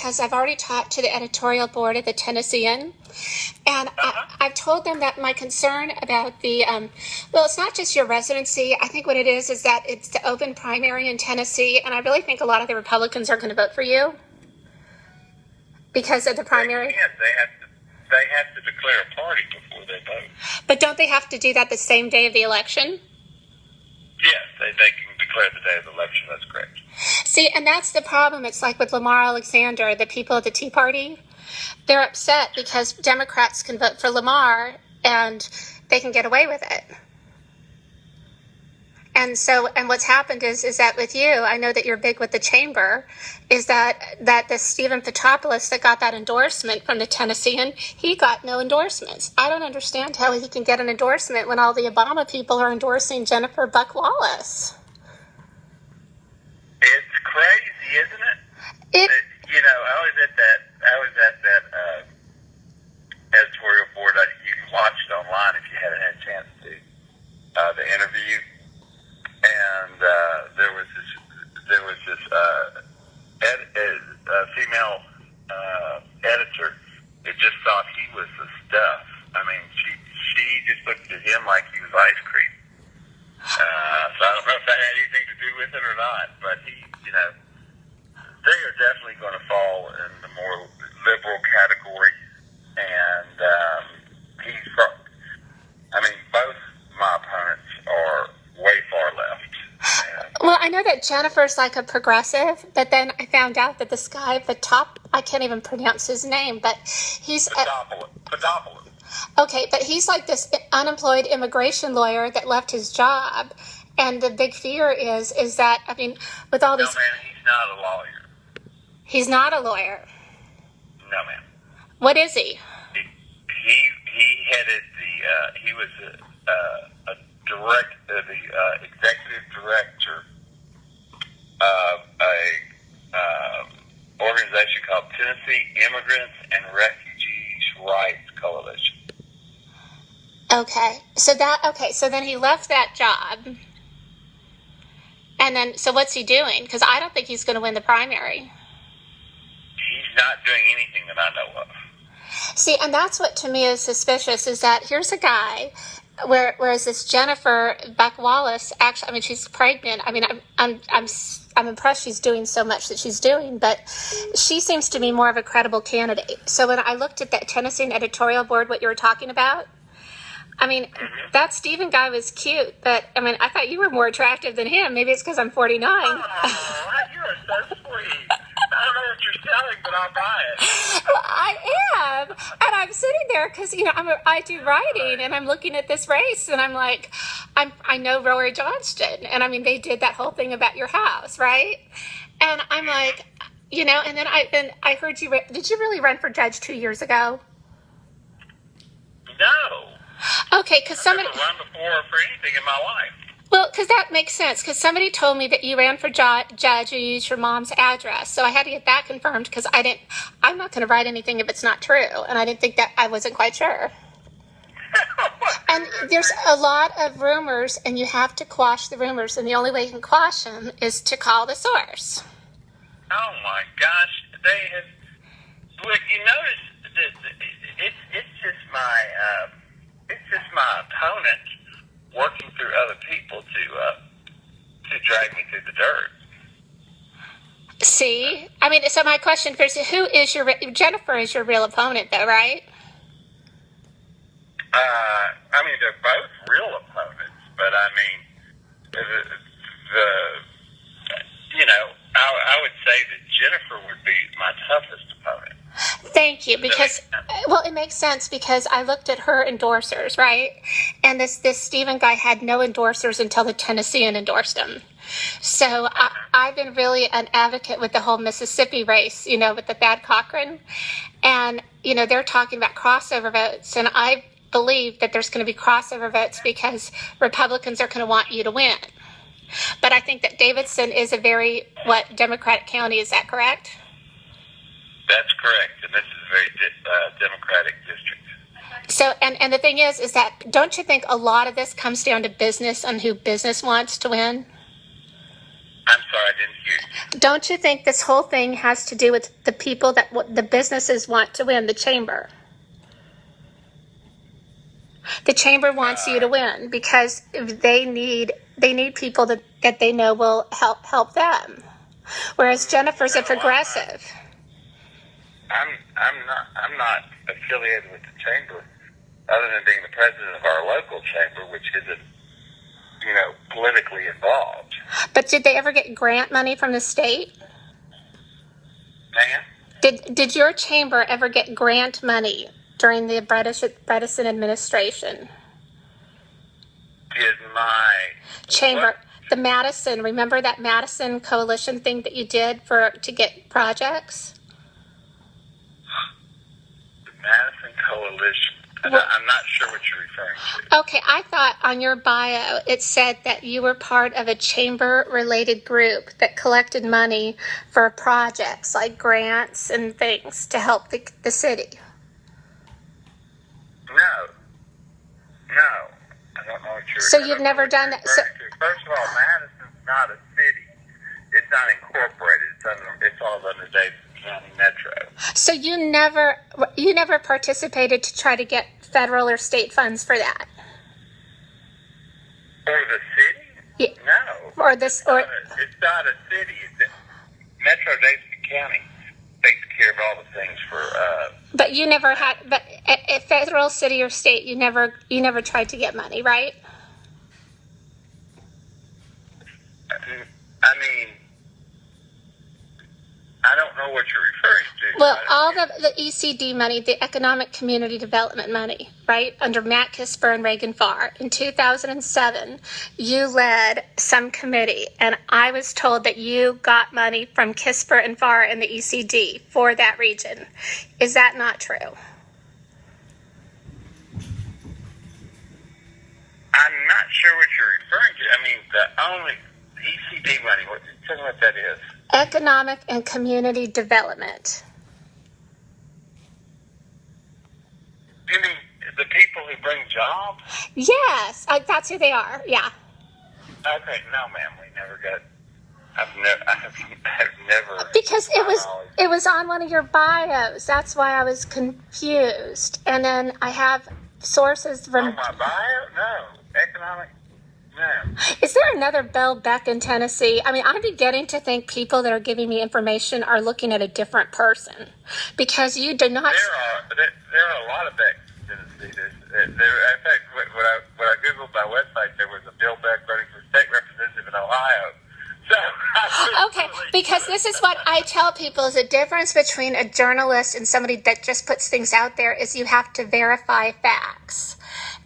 because I've already talked to the editorial board of the Tennessean, and I've told them that my concern about the, well, it's not just your residency. I think what it is that it's the open primary in Tennessee, and I really think a lot of the Republicans are going to vote for you because of the primary. Yes, they have to declare a party before they vote. But don't they have to do that the same day of the election? Yes, they can declare the day of the election. That's correct. See, and that's the problem. It's like with Lamar Alexander, the people at the Tea Party. They're upset because Democrats can vote for Lamar and they can get away with it. And so, and what's happened is that with you, I know that you're big with the chamber, is that the Stephen Petropoulos that got that endorsement from the Tennessean, he got no endorsements. I don't understand how he can get an endorsement when all the Obama people are endorsing Jennifer Buck Wallace. It's crazy, isn't it? You know, I was at that editorial board. You can watch it online if you haven't had a chance to. The interview, and there was this female editor that just thought he was the stuff. I mean, she just looked at him like he was ice cream. So I don't know if that had anything to do with it or not, but they are definitely going to fall in the more liberal category, and both my opponents are way far left. Well, I know that Jennifer's like a progressive, but then I found out that this guy at the top, I can't even pronounce his name, but he's... Pedopoulos. Okay, but he's like this unemployed immigration lawyer that left his job, and the big fear is that, I mean, with all these... No, man, he's not a lawyer. He's not a lawyer. No, man. What is he? He headed he was the executive director of a organization called Tennessee Immigrants and Refugees Rights Coalition. Okay, so then he left that job, and then, so what's he doing? Because I don't think he's going to win the primary. He's not doing anything that I know of. See, and that's what to me is suspicious, is that here's a guy, whereas this Jennifer Buck Wallace, actually, I mean, she's pregnant. I mean, I'm impressed she's doing so much that she's doing, but she seems to be more of a credible candidate. So when I looked at that Tennessee editorial board, what you were talking about, I mean, that Stephen guy was cute, but, I mean, I thought you were more attractive than him. Maybe it's because I'm 49. Oh, you are so sweet. I don't know what you're selling, but I'll buy it. Well, I am, and I'm sitting there because I do writing, and I'm looking at this race, and I'm like, I know Rory Johnston, and I mean they did that whole thing about your house, right? And I'm like, and then I heard you. Did you really run for judge 2 years ago? No. Okay, because somebody I've never run before for anything in my life. Well, because that makes sense, because somebody told me that you ran for judge, you used your mom's address, so I had to get that confirmed, because I'm not going to write anything if it's not true, and I didn't think that, I wasn't quite sure. And there's a lot of rumors, and you have to quash the rumors, and the only way you can quash them is to call the source. Oh my gosh, they have, look, you notice that it's just my opponent working through other people to drag me through the dirt. See? I mean, so my question first, Jennifer is your real opponent, though, right? I mean, they're both real opponents, but I mean, I would say that Jennifer would be my toughest opponent. Thank you, because, well, it makes sense, because I looked at her endorsers, right? And this Stephen guy had no endorsers until the Tennessean endorsed him. So I've been really an advocate with the whole Mississippi race, with the Thad Cochran. And, they're talking about crossover votes, and I believe that there's going to be crossover votes because Republicans are going to want you to win. But I think that Davidson is a very, Democratic county, is that correct? That's correct, and this is a very Democratic district. So, and the thing is that, don't you think a lot of this comes down to business and who business wants to win? I'm sorry, I didn't hear you. Don't you think this whole thing has to do with the people that the businesses want to win, the chamber? The chamber wants you to win because they need people that they know will help them. Whereas Jennifer's a progressive. I'm not affiliated with the chamber, other than being the president of our local chamber, which isn't, politically involved. But did they ever get grant money from the state? Ma'am? Did your chamber ever get grant money during the Bredesen administration? Did my chamber, the Madison, remember that Madison coalition thing that you did to get projects? The Madison coalition. I'm not sure what you're referring to. Okay, I thought on your bio it said that you were part of a chamber-related group that collected money for projects like grants and things to help the city. No. I don't know what you're. So you've never done that. So, first of all, Madison's not a city. It's not incorporated. It's all under Davidson County Metro. So you never participated to try to get federal or state funds for that? For the city? Yeah. No. It's not a city. Metro Davidson County takes care of all the things for. But you never had. But at federal, city, or state, you never tried to get money, right? I mean, I don't know what you're referring to. Well, all the ECD money, the Economic Community Development money, right, under Matt Kisper and Reagan Farr, in 2007, you led some committee, and I was told that you got money from Kisper and Farr and the ECD for that region. Is that not true? I'm not sure what you're referring to. I mean, the only ECD money, tell me what that is. Economic and Community Development. You mean the people who bring jobs? Yes, that's who they are. Yeah. Okay, no, ma'am, we never got. I've never. Because it was on one of your bios. That's why I was confused. And then I have sources from. On my bio? No, economic. No. Is there another Beck in Tennessee? I mean, I'm beginning to think people that are giving me information are looking at a different person, because you do not. There are a lot of Becks in Tennessee. In fact, when I googled my website, there was a Bill Beck running for state representative in Ohio. So okay, because this is what I tell people: is the difference between a journalist and somebody that just puts things out there is you have to verify facts.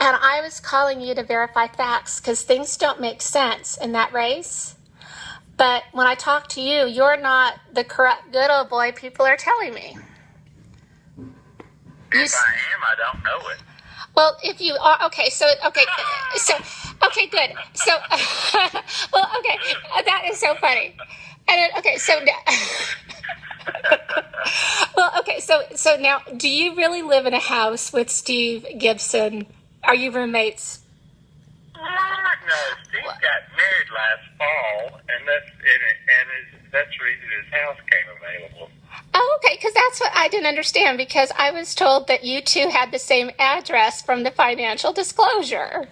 And I was calling you to verify facts because things don't make sense in that race. But when I talk to you, you're not the corrupt good old boy people are telling me. If I am, I don't know it. Well, if you are, okay, good. So, well, okay, that is so funny. And then, okay, so, well, okay, so now, do you really live in a house with Steve Gibson? Are you roommates? No, Steve got married last fall, and that's the reason his house came available. Oh, okay, because that's what I didn't understand, because I was told that you two had the same address from the financial disclosure.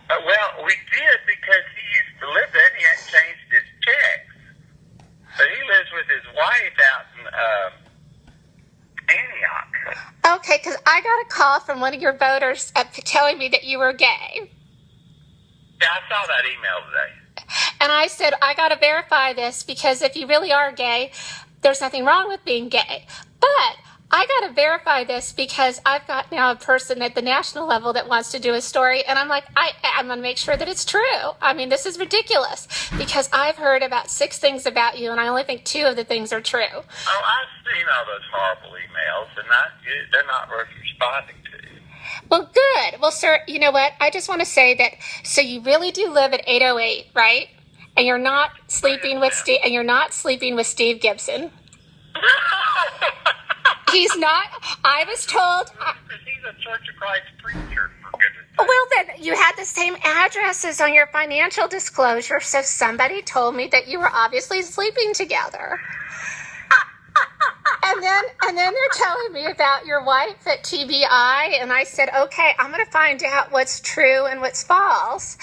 Well, we did, because he used to live there, and he hadn't changed his checks. But he lives with his wife out in Antioch. Okay, because I got a call from one of your voters telling me that you were gay. Yeah, I saw that email today. And I said, I got to verify this, because if you really are gay, there's nothing wrong with being gay. But I got to verify this because I've got now a person at the national level that wants to do a story. And I'm like, I'm going to make sure that it's true. I mean, this is ridiculous, because I've heard about 6 things about you, and I only think 2 of the things are true. Oh, I've seen all those horrible emails, and they're not worth responding to. Well, good. Well, sir, you know what? I just want to say that, so you really do live at 808, right? And you're not sleeping with Steve Gibson. He's not. I was told. He's a Church of Christ preacher, for goodness Well, then you had the same addresses on your financial disclosure, so somebody told me that you were obviously sleeping together. And then they're telling me about your wife at TBI, and I said, okay, I'm going to find out what's true and what's false.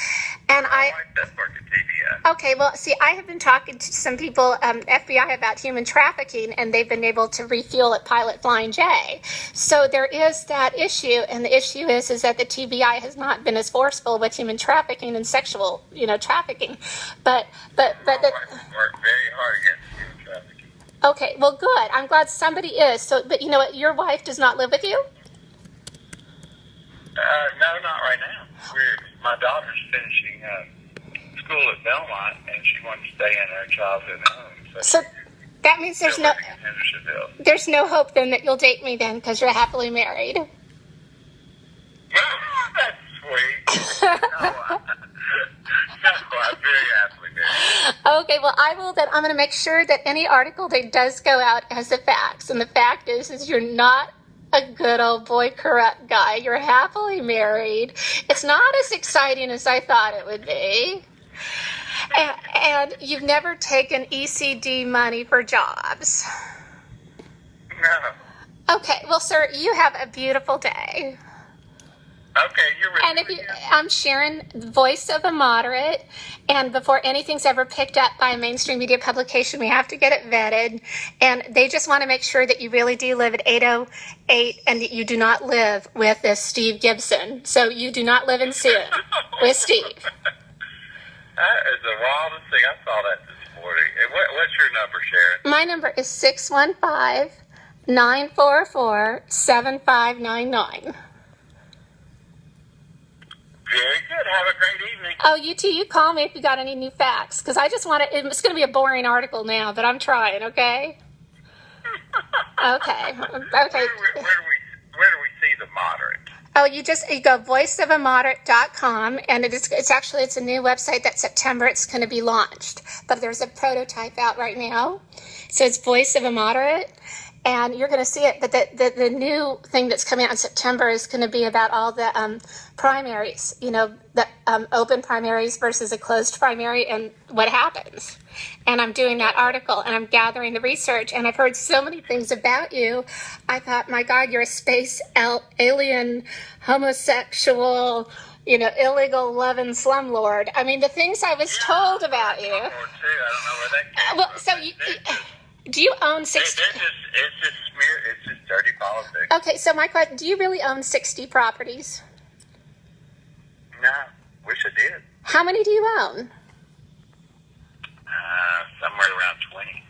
And My wife does work at TBI. Okay, well, see, I have been talking to some people, FBI, about human trafficking, and they've been able to refuel at Pilot Flying J. So there is that issue, and the issue is that the TBI has not been as forceful with human trafficking and sexual, trafficking. But My wife worked very hard against human trafficking. okay, well, good. I'm glad somebody is. So, but you know what? Your wife does not live with you? No, not right now. My daughter's finishing school at Belmont, and she wanted to stay in her childhood home. So that means there's no Hendersonville. there's no hope then that you'll date me then because you're happily married. That's sweet. No, I'm very happily married. Okay, well, I will then. I'm going to make sure that any article that does go out has the facts, and the fact is you're not a good old boy corrupt guy. You're happily married. It's not as exciting as I thought it would be. And you've never taken ECD money for jobs. No. Okay, well, sir, you have a beautiful day. Okay, you're ready. And if you, I'm Sharon, voice of a moderate, and before anything's ever picked up by a mainstream media publication, we have to get it vetted, and they just want to make sure that you really do live at 808 and that you do not live with this Steve Gibson. So you do not live in sin with Steve. That is the wildest thing. I saw that this morning. And what's your number, Sharon? My number is 615-944-7599. Very good. Have a great evening. Oh, you too. You call me if you got any new facts, because I just want to. It's going to be a boring article now, but I'm trying. Okay. Okay. Where do we see the moderate? Oh, you go voiceofamoderate.com, and it's a new website that September it's going to be launched. But there's a prototype out right now, so it's Voice of a Moderate, and you're going to see it. But the new thing that's coming out in September is going to be about all the primaries, the open primaries versus a closed primary and what happens. And I'm doing that article, and I'm gathering the research, and I've heard so many things about you. I thought, my God, you're a space alien, homosexual, illegal loving slumlord. I mean, the things I was told about you. I don't know where that came Well, from. so do you own 60? It's just dirty politics. Okay, so my question, do you really own 60 properties? No, wish I did. How many do you own? Somewhere around 20.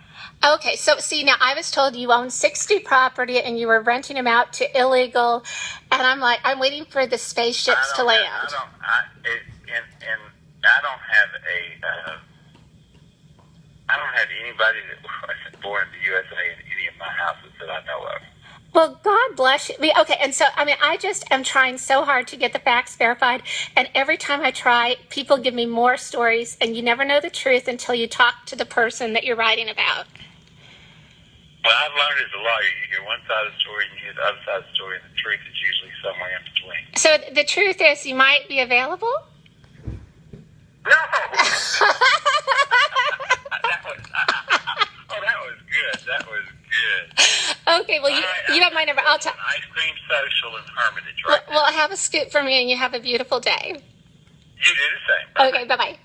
Okay, so see, now I was told you own 60 property and you were renting them out to illegal, and I'm like, I'm waiting for the spaceships to land. I don't have anybody that wasn't born in the USA in any of my houses that I know of. Well, God bless you. Okay, and so, I just am trying so hard to get the facts verified, and every time I try, people give me more stories, and you never know the truth until you talk to the person that you're writing about. Well, I've learned as a lawyer, you hear one side of the story and you hear the other side of the story, and the truth is usually somewhere in between. So the truth is you might be available? No! that was good. That was good. Okay, well, you have my number. I'll tell. Ice cream social in Hermitage, right? Well, have a scoop for me, and you have a beautiful day. You do the same. Okay, bye-bye.